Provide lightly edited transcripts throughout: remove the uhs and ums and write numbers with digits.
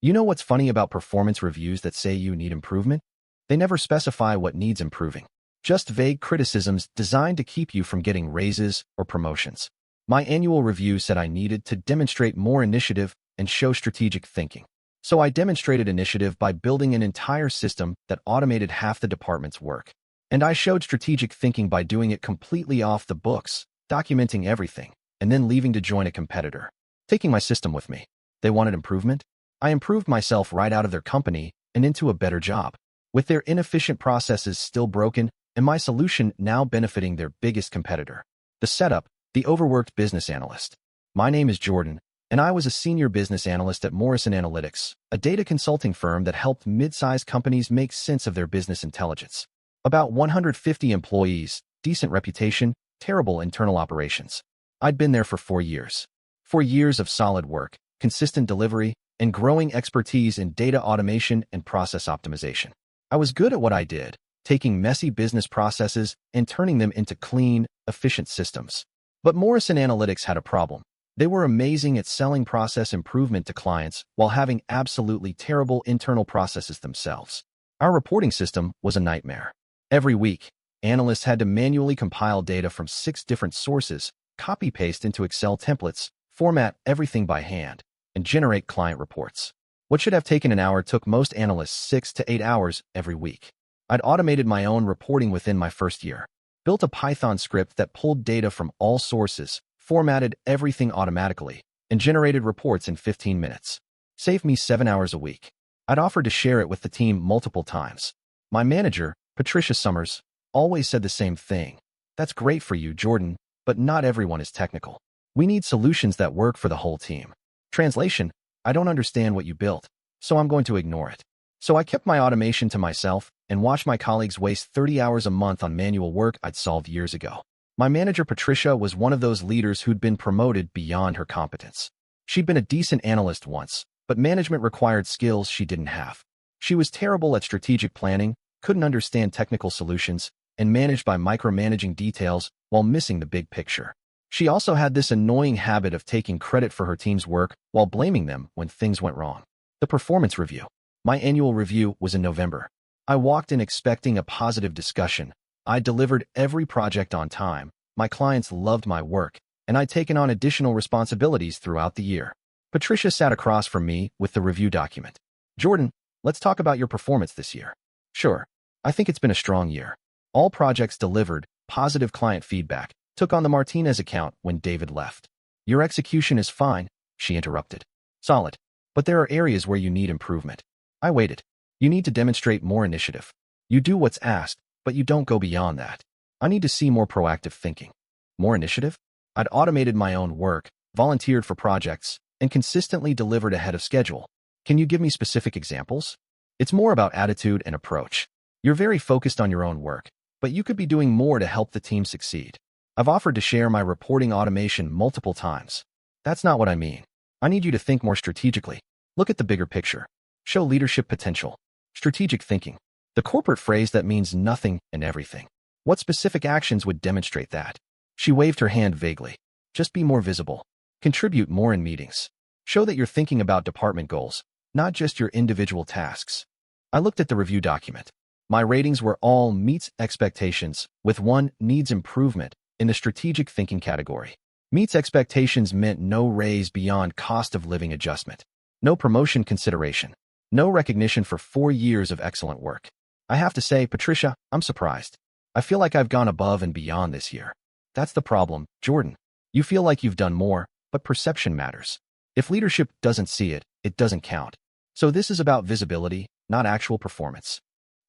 You know what's funny about performance reviews that say you need improvement? They never specify what needs improving. Just vague criticisms designed to keep you from getting raises or promotions. My annual review said I needed to demonstrate more initiative and show strategic thinking. So I demonstrated initiative by building an entire system that automated half the department's work. And I showed strategic thinking by doing it completely off the books, documenting everything, and then leaving to join a competitor, taking my system with me. They wanted improvement? I improved myself right out of their company and into a better job, with their inefficient processes still broken and my solution now benefiting their biggest competitor. The setup, the overworked business analyst. My name is Jordan, and I was a senior business analyst at Morrison Analytics, a data consulting firm that helped mid-sized companies make sense of their business intelligence. About 150 employees, decent reputation, terrible internal operations. I'd been there for 4 years. 4 years of solid work, consistent delivery, and growing expertise in data automation and process optimization. I was good at what I did, taking messy business processes and turning them into clean, efficient systems. But Morrison Analytics had a problem. They were amazing at selling process improvement to clients while having absolutely terrible internal processes themselves. Our reporting system was a nightmare. Every week, analysts had to manually compile data from 6 different sources, copy-paste into Excel templates, format everything by hand, and generate client reports. What should have taken an hour took most analysts 6 to 8 hours every week. I'd automated my own reporting within my first year, built a Python script that pulled data from all sources, formatted everything automatically, and generated reports in 15 minutes. Saved me 7 hours a week. I'd offered to share it with the team multiple times. My manager, Patricia Summers, always said the same thing. That's great for you, Jordan, but not everyone is technical. We need solutions that work for the whole team. Translation, I don't understand what you built, so I'm going to ignore it. So I kept my automation to myself and watched my colleagues waste 30 hours a month on manual work I'd solved years ago. My manager, Patricia, was one of those leaders who'd been promoted beyond her competence. She'd been a decent analyst once, but management required skills she didn't have. She was terrible at strategic planning, couldn't understand technical solutions, and managed by micromanaging details while missing the big picture. She also had this annoying habit of taking credit for her team's work while blaming them when things went wrong. The performance review. My annual review was in November. I walked in expecting a positive discussion. I delivered every project on time. My clients loved my work, and I'd taken on additional responsibilities throughout the year. Patricia sat across from me with the review document. Jordan, let's talk about your performance this year. Sure. I think it's been a strong year. All projects delivered, positive client feedback. Took on the Martinez account when David left. Your execution is fine, she interrupted. Solid. But there are areas where you need improvement. I waited. You need to demonstrate more initiative. You do what's asked, but you don't go beyond that. I need to see more proactive thinking. More initiative? I'd automated my own work, volunteered for projects, and consistently delivered ahead of schedule. Can you give me specific examples? It's more about attitude and approach. You're very focused on your own work, but you could be doing more to help the team succeed. I've offered to share my reporting automation multiple times. That's not what I mean. I need you to think more strategically. Look at the bigger picture. Show leadership potential. Strategic thinking. The corporate phrase that means nothing and everything. What specific actions would demonstrate that? She waved her hand vaguely. Just be more visible. Contribute more in meetings. Show that you're thinking about department goals, not just your individual tasks. I looked at the review document. My ratings were all meets expectations, with one needs improvement in the strategic thinking category. Meets expectations meant no raise beyond cost of living adjustment. No promotion consideration. No recognition for 4 years of excellent work. I have to say, Patricia, I'm surprised. I feel like I've gone above and beyond this year. That's the problem, Jordan. You feel like you've done more, but perception matters. If leadership doesn't see it, it doesn't count. So this is about visibility, not actual performance.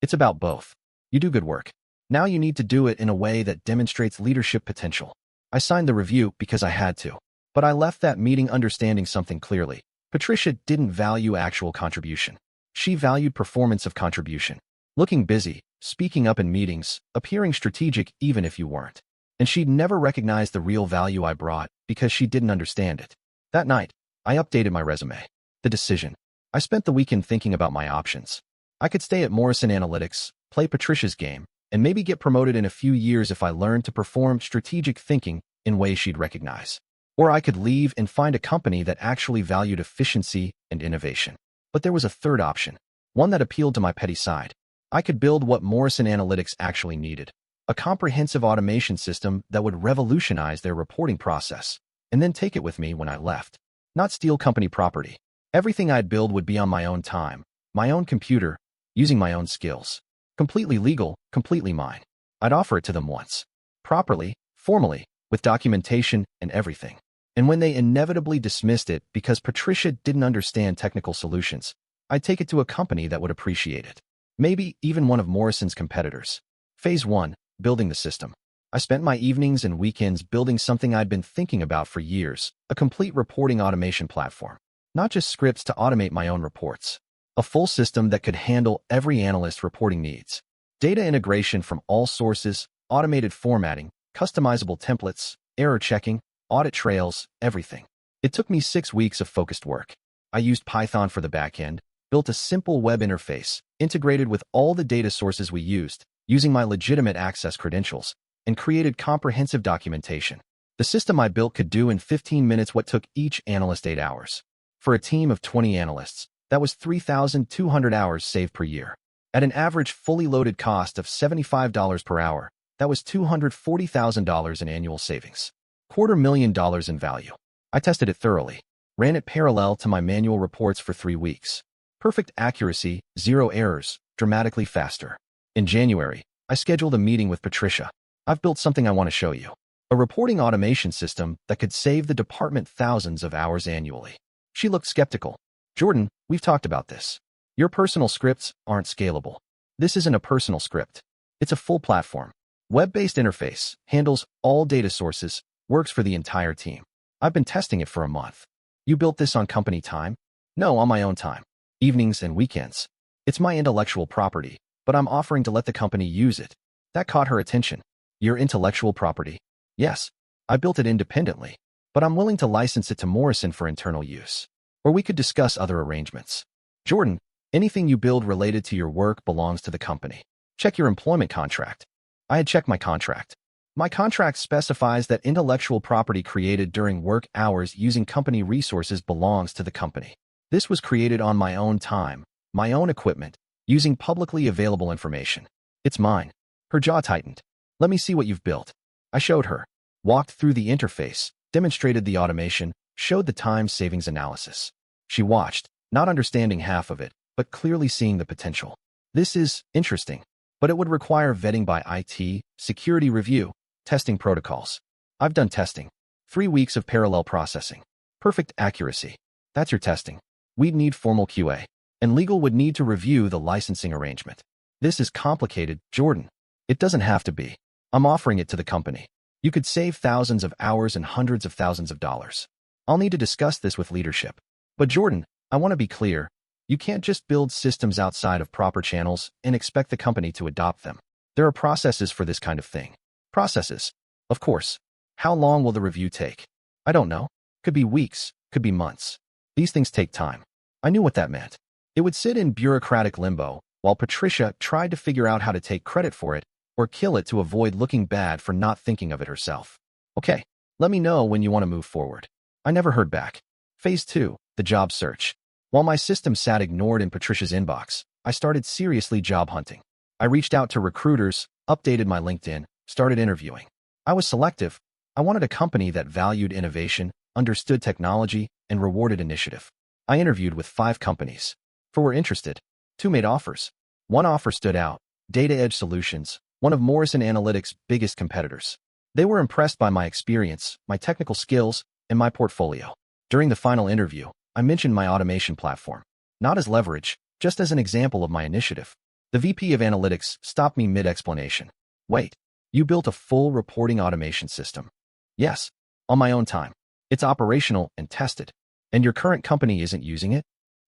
It's about both. You do good work. Now you need to do it in a way that demonstrates leadership potential. I signed the review because I had to, but I left that meeting understanding something clearly. Patricia didn't value actual contribution. She valued performance of contribution. Looking busy, speaking up in meetings, appearing strategic even if you weren't. And she'd never recognized the real value I brought because she didn't understand it. That night, I updated my resume. The decision. I spent the weekend thinking about my options. I could stay at Morrison Analytics, play Patricia's game, and maybe get promoted in a few years if I learned to perform strategic thinking in ways she'd recognize. Or I could leave and find a company that actually valued efficiency and innovation. But there was a third option, one that appealed to my petty side. I could build what Morrison Analytics actually needed, a comprehensive automation system that would revolutionize their reporting process, and then take it with me when I left. Not steal company property. Everything I'd build would be on my own time, my own computer, using my own skills. Completely legal, completely mine. I'd offer it to them once. Properly, formally, with documentation and everything. And when they inevitably dismissed it because Patricia didn't understand technical solutions, I'd take it to a company that would appreciate it. Maybe even one of Morrison's competitors. Phase 1, building the system. I spent my evenings and weekends building something I'd been thinking about for years, a complete reporting automation platform. Not just scripts to automate my own reports. A full system that could handle every analyst's reporting needs. Data integration from all sources, automated formatting, customizable templates, error checking, audit trails, everything. It took me 6 weeks of focused work. I used Python for the backend, built a simple web interface, integrated with all the data sources we used, using my legitimate access credentials, and created comprehensive documentation. The system I built could do in 15 minutes what took each analyst 8 hours. For a team of 20 analysts, that was 3,200 hours saved per year. At an average fully loaded cost of $75 per hour, that was $240,000 in annual savings. $250,000 in value. I tested it thoroughly, ran it parallel to my manual reports for 3 weeks. Perfect accuracy, 0 errors, dramatically faster. In January, I scheduled a meeting with Patricia. I've built something I want to show you. A reporting automation system that could save the department thousands of hours annually. She looked skeptical. Jordan, we've talked about this. Your personal scripts aren't scalable. This isn't a personal script. It's a full platform. Web-based interface, handles all data sources, works for the entire team. I've been testing it for a month. You built this on company time? No, on my own time. Evenings and weekends. It's my intellectual property, but I'm offering to let the company use it. That caught her attention. Your intellectual property? Yes. I built it independently, but I'm willing to license it to Morrison for internal use. Or we could discuss other arrangements. Jordan, anything you build related to your work belongs to the company. Check your employment contract. I had checked my contract. My contract specifies that intellectual property created during work hours using company resources belongs to the company. This was created on my own time, my own equipment, using publicly available information. It's mine. Her jaw tightened. Let me see what you've built. I showed her, walked through the interface, demonstrated the automation, showed the time savings analysis. She watched, not understanding half of it, but clearly seeing the potential. This is interesting, but it would require vetting by IT, security review, testing protocols. I've done testing. 3 weeks of parallel processing. Perfect accuracy. That's your testing. We'd need formal QA, and legal would need to review the licensing arrangement. This is complicated, Jordan. It doesn't have to be. I'm offering it to the company. You could save thousands of hours and hundreds of thousands of dollars. I'll need to discuss this with leadership. But Jordan, I want to be clear. You can't just build systems outside of proper channels and expect the company to adopt them. There are processes for this kind of thing. Processes. Of course. How long will the review take? I don't know. Could be weeks, could be months. These things take time. I knew what that meant. It would sit in bureaucratic limbo while Patricia tried to figure out how to take credit for it or kill it to avoid looking bad for not thinking of it herself. Okay, let me know when you want to move forward. I never heard back. Phase 2, the job search. While my system sat ignored in Patricia's inbox, I started seriously job hunting. I reached out to recruiters, updated my LinkedIn, started interviewing. I was selective. I wanted a company that valued innovation, understood technology, and rewarded initiative. I interviewed with 5 companies. 4 were interested. 2 made offers. 1 offer stood out, DataEdge Solutions, one of Morrison Analytics' biggest competitors. They were impressed by my experience, my technical skills, and my portfolio. During the final interview, I mentioned my automation platform. Not as leverage, just as an example of my initiative. The VP of Analytics stopped me mid-explanation. Wait, you built a full reporting automation system? Yes, on my own time. It's operational and tested. And your current company isn't using it?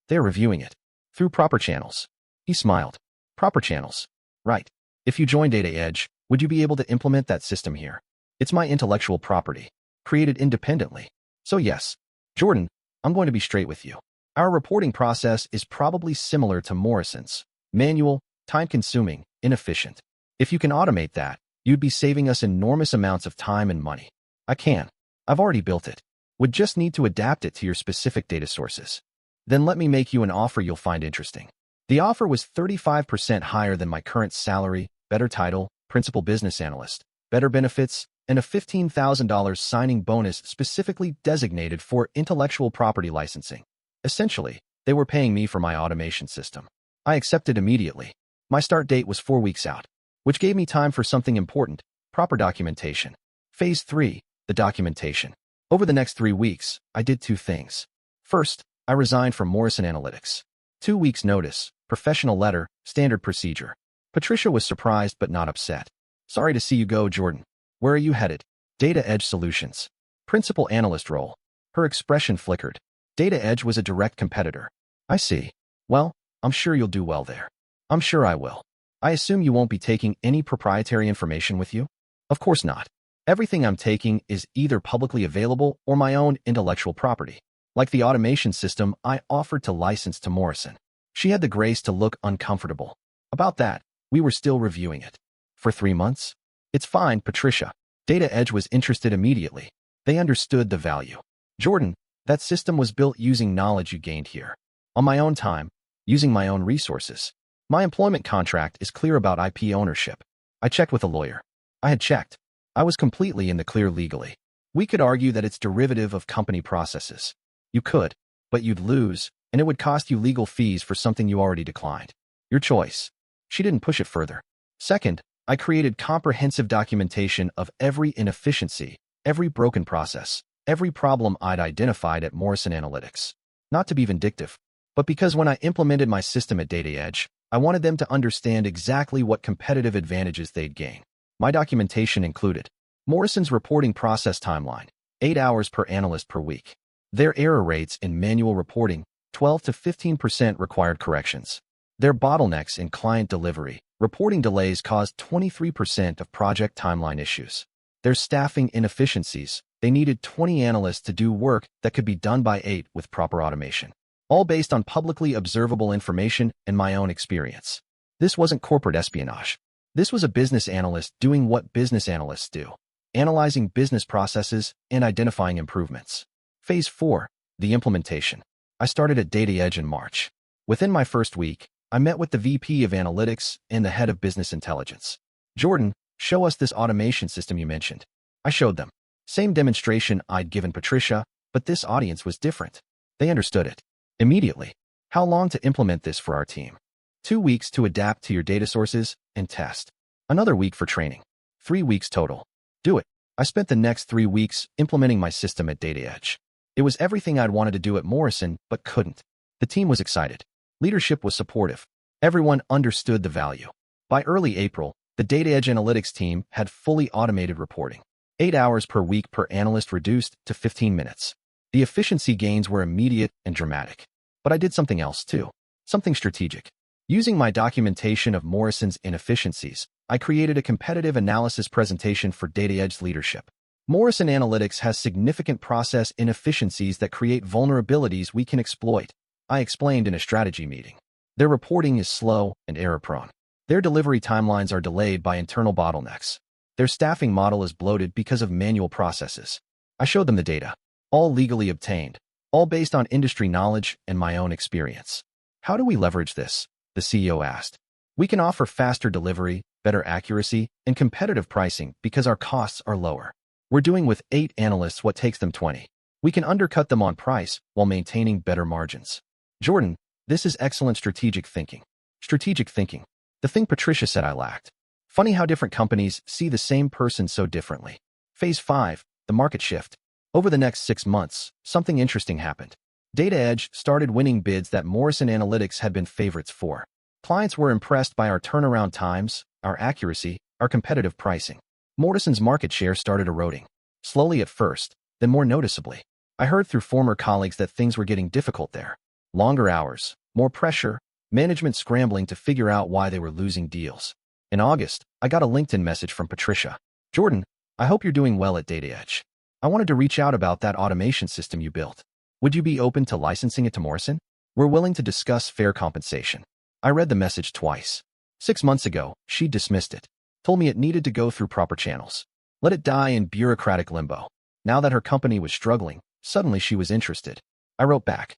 They're reviewing it. Through proper channels. He smiled. Proper channels. Right. If you join DataEdge, would you be able to implement that system here? It's my intellectual property, created independently. So yes, Jordan, I'm going to be straight with you. Our reporting process is probably similar to Morrison's. Manual, time-consuming, inefficient. If you can automate that, you'd be saving us enormous amounts of time and money. I can. I've already built it. Would just need to adapt it to your specific data sources. Then let me make you an offer you'll find interesting. The offer was 35% higher than my current salary, better title, principal business analyst, better benefits, and a $15,000 signing bonus specifically designated for intellectual property licensing. Essentially, they were paying me for my automation system. I accepted immediately. My start date was 4 weeks out, which gave me time for something important, proper documentation. Phase 3, the documentation. Over the next 3 weeks, I did 2 things. First, I resigned from Morrison Analytics. 2 weeks notice, professional letter, standard procedure. Patricia was surprised but not upset. Sorry to see you go, Jordan. Where are you headed? DataEdge Solutions. Principal analyst role. Her expression flickered. DataEdge was a direct competitor. I see. Well, I'm sure you'll do well there. I'm sure I will. I assume you won't be taking any proprietary information with you? Of course not. Everything I'm taking is either publicly available or my own intellectual property. Like the automation system I offered to license to Morrison. She had the grace to look uncomfortable. About that, we were still reviewing it. For 3 months? It's fine, Patricia. DataEdge was interested immediately. They understood the value. Jordan, that system was built using knowledge you gained here. On my own time, using my own resources. My employment contract is clear about IP ownership. I checked with a lawyer. I had checked. I was completely in the clear legally. We could argue that it's derivative of company processes. You could, but you'd lose, and it would cost you legal fees for something you already declined. Your choice. She didn't push it further. Second, I created comprehensive documentation of every inefficiency, every broken process, every problem I'd identified at Morrison Analytics. Not to be vindictive, but because when I implemented my system at DataEdge, I wanted them to understand exactly what competitive advantages they'd gain. My documentation included Morrison's reporting process timeline, 8 hours per analyst per week. Their error rates in manual reporting, 12 to 15% required corrections. Their bottlenecks in client delivery, reporting delays caused 23% of project timeline issues. Their staffing inefficiencies, they needed 20 analysts to do work that could be done by 8 with proper automation. All based on publicly observable information and my own experience. This wasn't corporate espionage. This was a business analyst doing what business analysts do, analyzing business processes and identifying improvements. Phase 4, the implementation. I started at DataEdge in March. Within my first week, I met with the VP of Analytics and the head of Business Intelligence. Jordan, show us this automation system you mentioned. I showed them. Same demonstration I'd given Patricia, but this audience was different. They understood it. Immediately. How long to implement this for our team? 2 weeks to adapt to your data sources and test. Another week for training. 3 weeks total. Do it. I spent the next 3 weeks implementing my system at DataEdge. It was everything I'd wanted to do at Morrison, but couldn't. The team was excited. Leadership was supportive. Everyone understood the value. By early April, the DataEdge Analytics team had fully automated reporting. 8 hours per week per analyst reduced to 15 minutes. The efficiency gains were immediate and dramatic. But I did something else too. Something strategic. Using my documentation of Morrison's inefficiencies, I created a competitive analysis presentation for DataEdge leadership. Morrison Analytics has significant process inefficiencies that create vulnerabilities we can exploit. I explained in a strategy meeting. Their reporting is slow and error-prone. Their delivery timelines are delayed by internal bottlenecks. Their staffing model is bloated because of manual processes. I showed them the data. All legally obtained, all based on industry knowledge and my own experience. How do we leverage this? The CEO asked. We can offer faster delivery, better accuracy, and competitive pricing because our costs are lower. We're doing with 8 analysts what takes them 20. We can undercut them on price while maintaining better margins. Jordan, this is excellent strategic thinking. Strategic thinking. The thing Patricia said I lacked. Funny how different companies see the same person so differently. Phase 5, the market shift. Over the next 6 months, something interesting happened. DataEdge started winning bids that Morrison Analytics had been favorites for. Clients were impressed by our turnaround times, our accuracy, our competitive pricing. Morrison's market share started eroding. Slowly at first, then more noticeably. I heard through former colleagues that things were getting difficult there. Longer hours, more pressure, management scrambling to figure out why they were losing deals. In August, I got a LinkedIn message from Patricia. Jordan, I hope you're doing well at DataEdge. I wanted to reach out about that automation system you built. Would you be open to licensing it to Morrison? We're willing to discuss fair compensation. I read the message twice. 6 months ago, she dismissed it. Told me it needed to go through proper channels. Let it die in bureaucratic limbo. Now that her company was struggling, suddenly she was interested. I wrote back.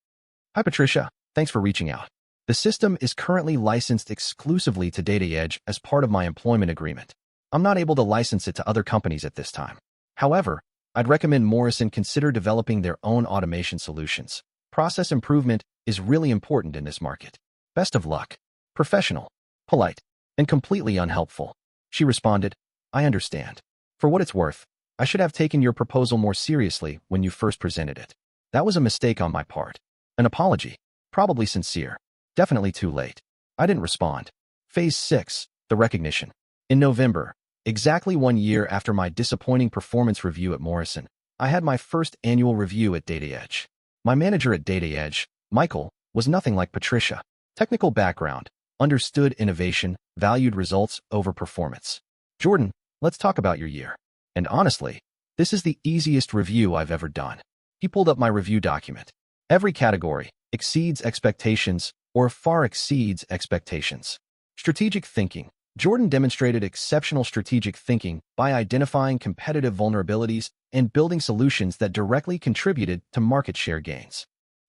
Hi, Patricia. Thanks for reaching out. The system is currently licensed exclusively to DataEdge as part of my employment agreement. I'm not able to license it to other companies at this time. However, I'd recommend Morrison consider developing their own automation solutions. Process improvement is really important in this market. Best of luck. Professional, polite, and completely unhelpful. She responded, I understand. For what it's worth, I should have taken your proposal more seriously when you first presented it. That was a mistake on my part. An apology. Probably sincere. Definitely too late. I didn't respond. Phase 6, the recognition. In November, exactly 1 year after my disappointing performance review at Morrison, I had my first annual review at DataEdge. My manager at DataEdge, Michael, was nothing like Patricia. Technical background, understood innovation, valued results over performance. Jordan, let's talk about your year. And honestly, this is the easiest review I've ever done. He pulled up my review document. Every category exceeds expectations or far exceeds expectations. Strategic thinking. Jordan demonstrated exceptional strategic thinking by identifying competitive vulnerabilities and building solutions that directly contributed to market share gains.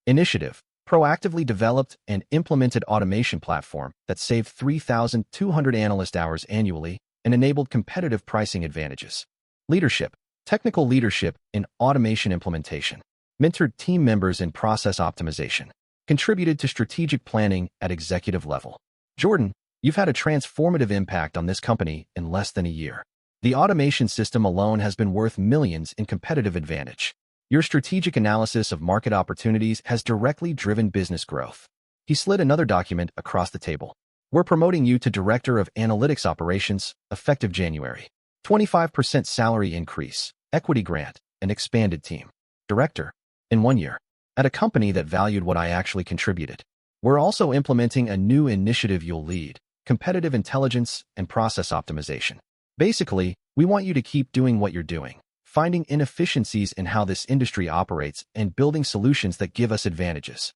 Initiative. Proactively developed and implemented automation platform that saved 3,200 analyst hours annually and enabled competitive pricing advantages. Leadership. Technical leadership in automation implementation. Mentored team members in process optimization. Contributed to strategic planning at executive level. Jordan, you've had a transformative impact on this company in less than a year. The automation system alone has been worth millions in competitive advantage. Your strategic analysis of market opportunities has directly driven business growth. He slid another document across the table. We're promoting you to Director of Analytics Operations, effective January. 25% salary increase, equity grant, and expanded team. Director, in 1 year. At a company that valued what I actually contributed. We're also implementing a new initiative you'll lead, competitive intelligence and process optimization. Basically, we want you to keep doing what you're doing, finding inefficiencies in how this industry operates and building solutions that give us advantages.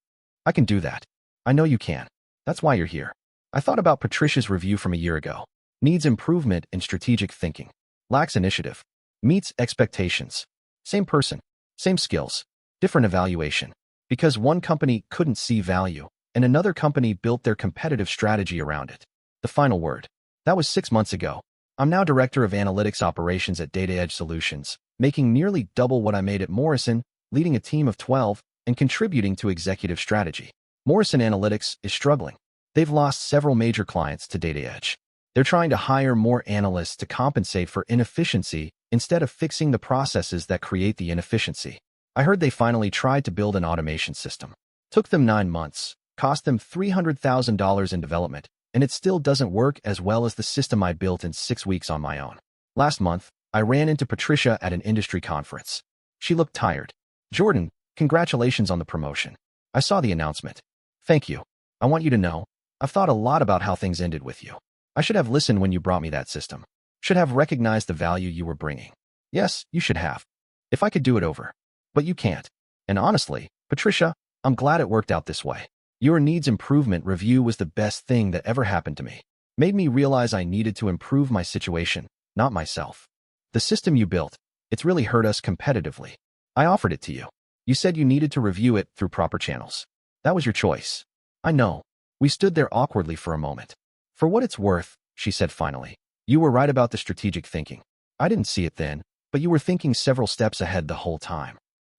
I can do that. I know you can. That's why you're here. I thought about Patricia's review from a year ago. Needs improvement in strategic thinking. Lacks initiative. Meets expectations. Same person. Same skills. Different evaluation. Because one company couldn't see value, and another company built their competitive strategy around it. The final word. That was 6 months ago. I'm now Director of Analytics Operations at DataEdge Solutions, making nearly double what I made at Morrison, leading a team of 12, and contributing to executive strategy. Morrison Analytics is struggling. They've lost several major clients to DataEdge. They're trying to hire more analysts to compensate for inefficiency instead of fixing the processes that create the inefficiency. I heard they finally tried to build an automation system. Took them 9 months, cost them $300,000 in development, and it still doesn't work as well as the system I built in 6 weeks on my own. Last month, I ran into Patricia at an industry conference. She looked tired. Jordan, congratulations on the promotion. I saw the announcement. Thank you. I want you to know, I've thought a lot about how things ended with you. I should have listened when you brought me that system. Should have recognized the value you were bringing. Yes, you should have. If I could do it over. But you can't. And honestly, Patricia, I'm glad it worked out this way. Your needs improvement review was the best thing that ever happened to me. Made me realize I needed to improve my situation, not myself. The system you built, it's really hurt us competitively. I offered it to you. You said you needed to review it through proper channels. That was your choice. I know. We stood there awkwardly for a moment. For what it's worth, she said finally, you were right about the strategic thinking. I didn't see it then, but you were thinking several steps ahead the whole time.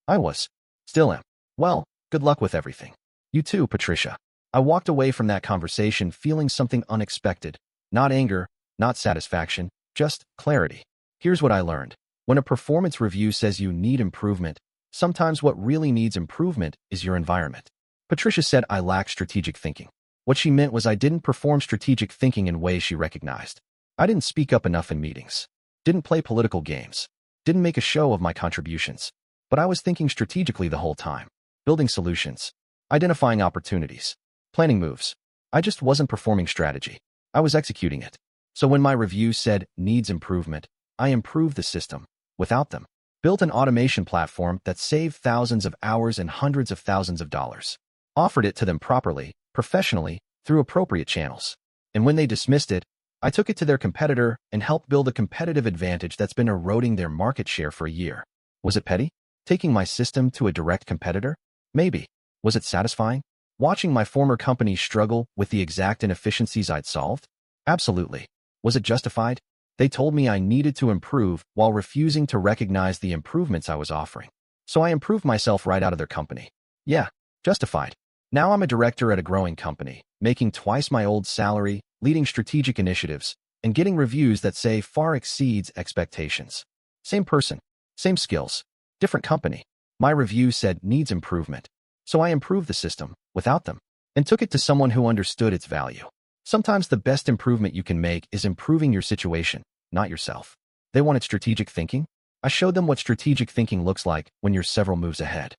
I was. Still am. Well, good luck with everything. You too, Patricia. I walked away from that conversation feeling something unexpected. Not anger, not satisfaction, just clarity. Here's what I learned. When a performance review says you need improvement, sometimes what really needs improvement is your environment. Patricia said I lacked strategic thinking. What she meant was I didn't perform strategic thinking in ways she recognized. I didn't speak up enough in meetings. Didn't play political games. Didn't make a show of my contributions. But I was thinking strategically the whole time. Building solutions. Identifying opportunities. Planning moves. I just wasn't performing strategy. I was executing it. So when my review said needs improvement, I improved the system. Without them. Built an automation platform that saved thousands of hours and hundreds of thousands of dollars. Offered it to them properly, professionally, through appropriate channels. And when they dismissed it, I took it to their competitor and helped build a competitive advantage that's been eroding their market share for a year. Was it petty? Taking my system to a direct competitor? Maybe. Was it satisfying? Watching my former company struggle with the exact inefficiencies I'd solved? Absolutely. Was it justified? They told me I needed to improve while refusing to recognize the improvements I was offering. So I improved myself right out of their company. Yeah, justified. Now I'm a director at a growing company, making twice my old salary, leading strategic initiatives, and getting reviews that say far exceeds expectations. Same person, same skills, different company. My review said needs improvement. So I improved the system, without them, and took it to someone who understood its value. Sometimes the best improvement you can make is improving your situation, not yourself. They wanted strategic thinking? I showed them what strategic thinking looks like when you're several moves ahead.